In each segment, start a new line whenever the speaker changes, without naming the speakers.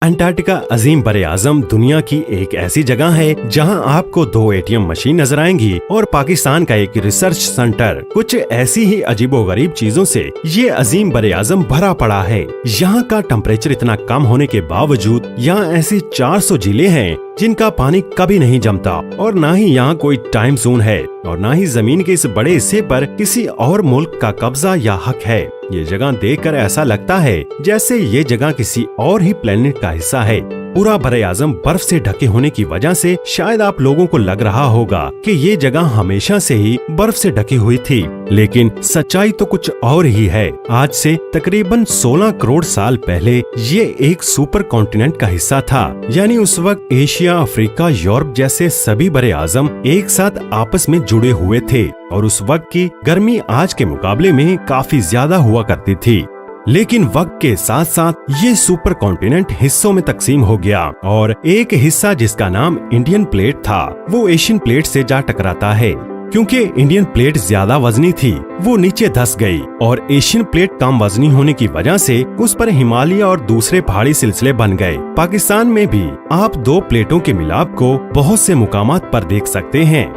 Antarctica अजीम बरे-आज़म दुनिया की एक ऐसी जगह है जहां आपको 2 एटीएम मशीन नजर आएंगी और पाकिस्तान का एक रिसर्च सेंटर। कुछ ऐसी ही अजीबोगरीब चीजों से ये अजीम बरे-आज़म भरा पड़ा है। यहाँ का टेम्परेचर इतना कम होने के बावजूद यहाँ ऐसी 400 झीलें हैं जिनका पानी कभी नहीं जमता और न ही यहाँ कोई टाइम जोन है और न ही जमीन के इस बड़े हिस्से पर किसी और मुल्क का कब्जा या हक है। ये जगह देखकर ऐसा लगता है जैसे ये जगह किसी और ही प्लेनेट का हिस्सा है। पूरा बरे-आज़म बर्फ से ढके होने की वजह से शायद आप लोगों को लग रहा होगा कि ये जगह हमेशा से ही बर्फ से ढकी हुई थी, लेकिन सच्चाई तो कुछ और ही है। आज से तकरीबन 16 करोड़ साल पहले ये एक सुपर कॉन्टिनेंट का हिस्सा था, यानी उस वक्त एशिया, अफ्रीका, यूरोप जैसे सभी बरे-आज़म एक साथ आपस में जुड़े हुए थे और उस वक्त की गर्मी आज के मुकाबले में काफी ज्यादा हुआ करती थी। लेकिन वक्त के साथ साथ ये सुपर कॉन्टिनेंट हिस्सों में तकसीम हो गया और एक हिस्सा जिसका नाम इंडियन प्लेट था वो एशियन प्लेट से जा टकराता है। क्योंकि इंडियन प्लेट ज्यादा वजनी थी वो नीचे धंस गई और एशियन प्लेट कम वजनी होने की वजह से उस पर हिमालय और दूसरे पहाड़ी सिलसिले बन गए। पाकिस्तान में भी आप 2 प्लेटों के मिलाप को बहुत से मुकामात पर देख सकते हैं।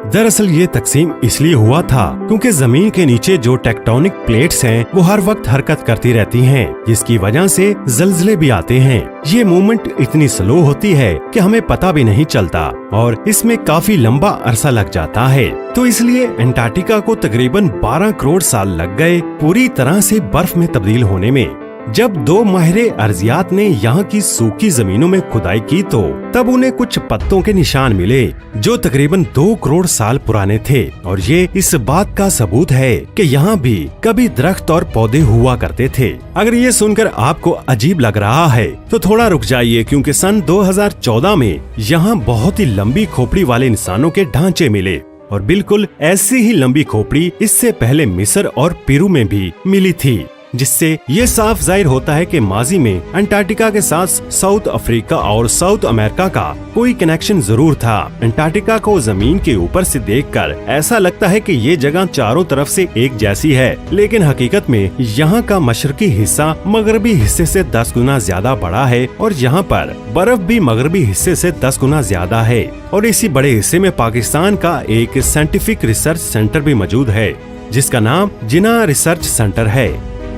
दरअसल ये तकसीम इसलिए हुआ था क्योंकि जमीन के नीचे जो टेक्टोनिक प्लेट्स हैं वो हर वक्त हरकत करती रहती हैं, जिसकी वजह से जल्जले भी आते हैं। ये मूवमेंट इतनी स्लो होती है कि हमें पता भी नहीं चलता और इसमें काफी लंबा अरसा लग जाता है। तो इसलिए अंटार्कटिका को तकरीबन 12 करोड़ साल लग गए पूरी तरह से बर्फ में तब्दील होने में। जब 2 माहिर अर्जियात ने यहाँ की सूखी जमीनों में खुदाई की तो तब उन्हें कुछ पत्तों के निशान मिले जो तकरीबन 2 करोड़ साल पुराने थे और ये इस बात का सबूत है कि यहाँ भी कभी दरख्त और पौधे हुआ करते थे। अगर ये सुनकर आपको अजीब लग रहा है तो थोड़ा रुक जाइए, क्योंकि सन 2014 में यहाँ बहुत ही लंबी खोपड़ी वाले इंसानों के ढांचे मिले और बिल्कुल ऐसी ही लंबी खोपड़ी इससे पहले मिस्र और पेरू में भी मिली थी, जिससे ये साफ जाहिर होता है कि माजी में अंटार्कटिका के साथ साउथ अफ्रीका और साउथ अमेरिका का कोई कनेक्शन जरूर था। अंटार्कटिका को जमीन के ऊपर से देखकर ऐसा लगता है कि ये जगह चारों तरफ से एक जैसी है, लेकिन हकीकत में यहाँ का मशरकी हिस्सा मगरबी हिस्से से 10 गुना ज्यादा बड़ा है और यहाँ पर बर्फ भी मगरबी हिस्से से 10 गुना ज्यादा है। और इसी बड़े हिस्से में पाकिस्तान का एक साइंटिफिक रिसर्च सेंटर भी मौजूद है जिसका नाम जिन्ना रिसर्च सेंटर है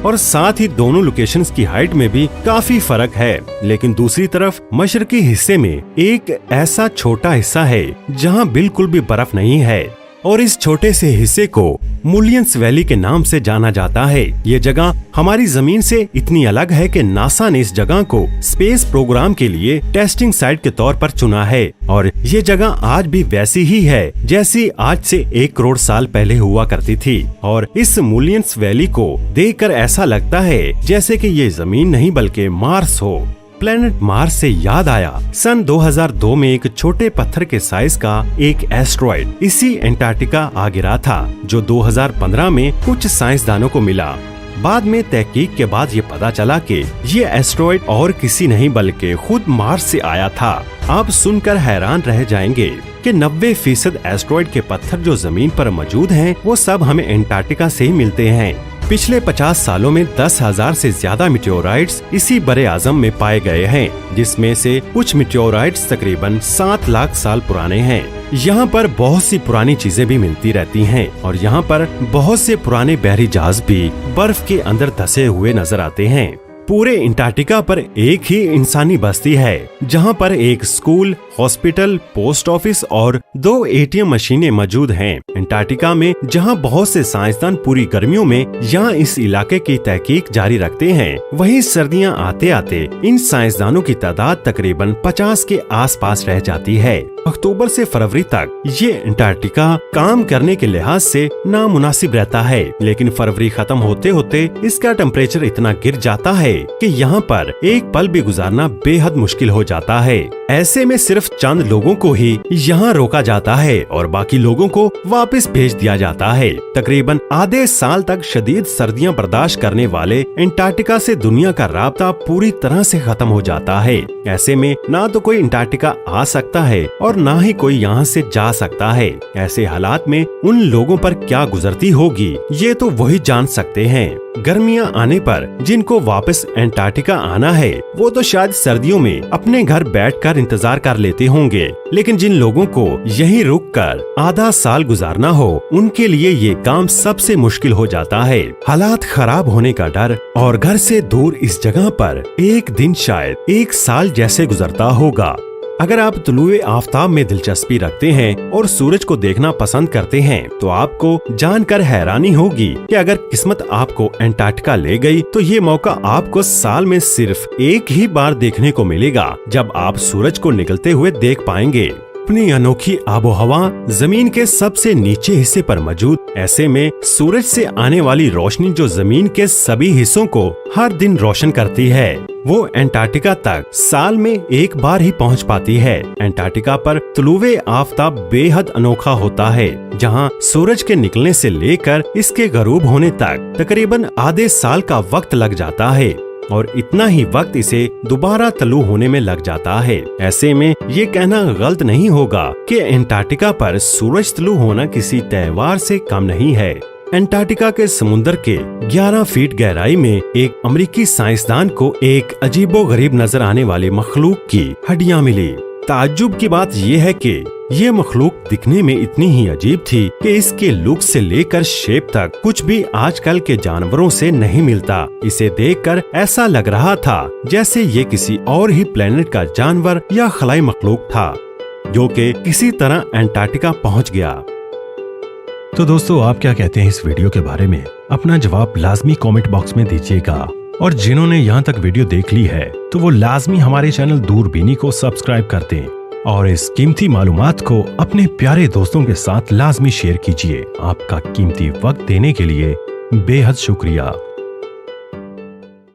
और साथ ही दोनों लोकेशंस की हाइट में भी काफी फर्क है। लेकिन दूसरी तरफ मशरकी हिस्से में एक ऐसा छोटा हिस्सा है जहां बिल्कुल भी बर्फ नहीं है और इस छोटे से हिस्से को मुलियंस वैली के नाम से जाना जाता है। ये जगह हमारी जमीन से इतनी अलग है कि नासा ने इस जगह को स्पेस प्रोग्राम के लिए टेस्टिंग साइट के तौर पर चुना है और ये जगह आज भी वैसी ही है जैसी आज से 1 करोड़ साल पहले हुआ करती थी। और इस मुलियंस वैली को देखकर ऐसा लगता है जैसे कि ये जमीन नहीं बल्कि मार्स हो। प्लेनेट मार्स से याद आया, सन 2002 में एक छोटे पत्थर के साइज का एक एस्ट्रॉयड इसी अंटार्कटिका आ गिरा था जो 2015 में कुछ साइंसदानों को मिला। बाद में तहकीक के बाद ये पता चला कि ये एस्ट्रॉयड और किसी नहीं बल्कि खुद मार्स से आया था। आप सुनकर हैरान रह जाएंगे कि 90% एस्ट्रॉयड के पत्थर जो जमीन पर मौजूद हैं वो सब हमें अंटार्कटिका से ही मिलते हैं। पिछले 50 सालों में 10,000 से ज्यादा मिटियोराइट्स इसी बरे-आज़म में पाए गए हैं, जिसमें से कुछ मिटियोराइट्स तकरीबन 7 लाख साल पुराने हैं। यहाँ पर बहुत सी पुरानी चीजें भी मिलती रहती हैं और यहाँ पर बहुत से पुराने बहरी जहाज भी बर्फ के अंदर धंसे हुए नजर आते हैं। पूरे अंटार्कटिका पर एक ही इंसानी बस्ती है जहाँ पर एक स्कूल, हॉस्पिटल, पोस्ट ऑफिस और 2 एटीएम मशीनें मौजूद हैं। अंटार्कटिका में जहाँ बहुत से साइंसदान पूरी गर्मियों में यहाँ इस इलाके की तहकीक जारी रखते हैं, वहीं सर्दियाँ आते आते इन साइंसदानों की तादाद तकरीबन 50 के आसपास रह जाती है। अक्टूबर से फरवरी तक ये अंटार्कटिका काम करने के लिहाज से नामुनासिब रहता है, लेकिन फरवरी खत्म होते होते इसका टेम्परेचर इतना गिर जाता है कि यहाँ पर एक पल भी गुजारना बेहद मुश्किल हो जाता है। ऐसे में सिर्फ चंद लोगों को ही यहाँ रोका जाता है और बाकी लोगों को वापस भेज दिया जाता है। तकरीबन आधे साल तक शदीद सर्दियाँ बर्दाश्त करने वाले अंटार्कटिका से दुनिया का राब्ता पूरी तरह से खत्म हो जाता है। ऐसे में ना तो कोई अंटार्कटिका आ सकता है और ना ही कोई यहाँ से जा सकता है। ऐसे हालात में उन लोगों पर क्या गुजरती होगी ये तो वही जान सकते हैं। गर्मियां आने पर जिनको वापस एंटार्क्टिका आना है वो तो शायद सर्दियों में अपने घर बैठकर इंतजार कर लेते होंगे, लेकिन जिन लोगों को यहीं रुककर आधा साल गुजारना हो उनके लिए ये काम सबसे मुश्किल हो जाता है। हालात खराब होने का डर और घर से दूर इस जगह पर एक दिन शायद एक साल जैसे गुजरता होगा। अगर आप तुलुए आफताब में दिलचस्पी रखते हैं और सूरज को देखना पसंद करते हैं तो आपको जानकर हैरानी होगी कि अगर किस्मत आपको एंटार्क्टिका ले गई तो ये मौका आपको साल में सिर्फ एक ही बार देखने को मिलेगा, जब आप सूरज को निकलते हुए देख पाएंगे। अपनी अनोखी आबोहवा जमीन के सबसे नीचे हिस्से पर मौजूद, ऐसे में सूरज से आने वाली रोशनी जो जमीन के सभी हिस्सों को हर दिन रोशन करती है, वो एंटार्क्टिका तक साल में एक बार ही पहुंच पाती है। एंटार्क्टिका पर तुलुए आफताब बेहद अनोखा होता है, जहां सूरज के निकलने से लेकर इसके गरूब होने तक तकरीबन आधे साल का वक्त लग जाता है और इतना ही वक्त इसे दोबारा तलु होने में लग जाता है। ऐसे में ये कहना गलत नहीं होगा कि एंटार्क्टिका पर सूरज तलु होना किसी त्योहार से कम नहीं है। एंटार्क्टिका के समुद्र के 11 फीट गहराई में एक अमेरिकी साइंसदान को एक अजीबोगरीब नजर आने वाले मखलूक की हड्डियां मिली। ताज्जुब की बात यह है कि ये मखलूक दिखने में इतनी ही अजीब थी कि इसके लुक से लेकर शेप तक कुछ भी आजकल के जानवरों से नहीं मिलता। इसे देखकर ऐसा लग रहा था जैसे ये किसी और ही प्लेनेट का जानवर या खलाई मखलूक था, जो कि किसी तरह एंटार्क्टिका पहुंच गया। तो दोस्तों, आप क्या कहते हैं इस वीडियो के बारे में? अपना जवाब लाजमी कमेंट बॉक्स में दीजिएगा और जिन्होंने यहाँ तक वीडियो देख ली है तो वो लाजमी हमारे चैनल दूरबीनी को सब्सक्राइब कर दें और इस कीमती मालूमात को अपने प्यारे दोस्तों के साथ लाजमी शेयर कीजिए। आपका कीमती वक्त देने के लिए बेहद शुक्रिया।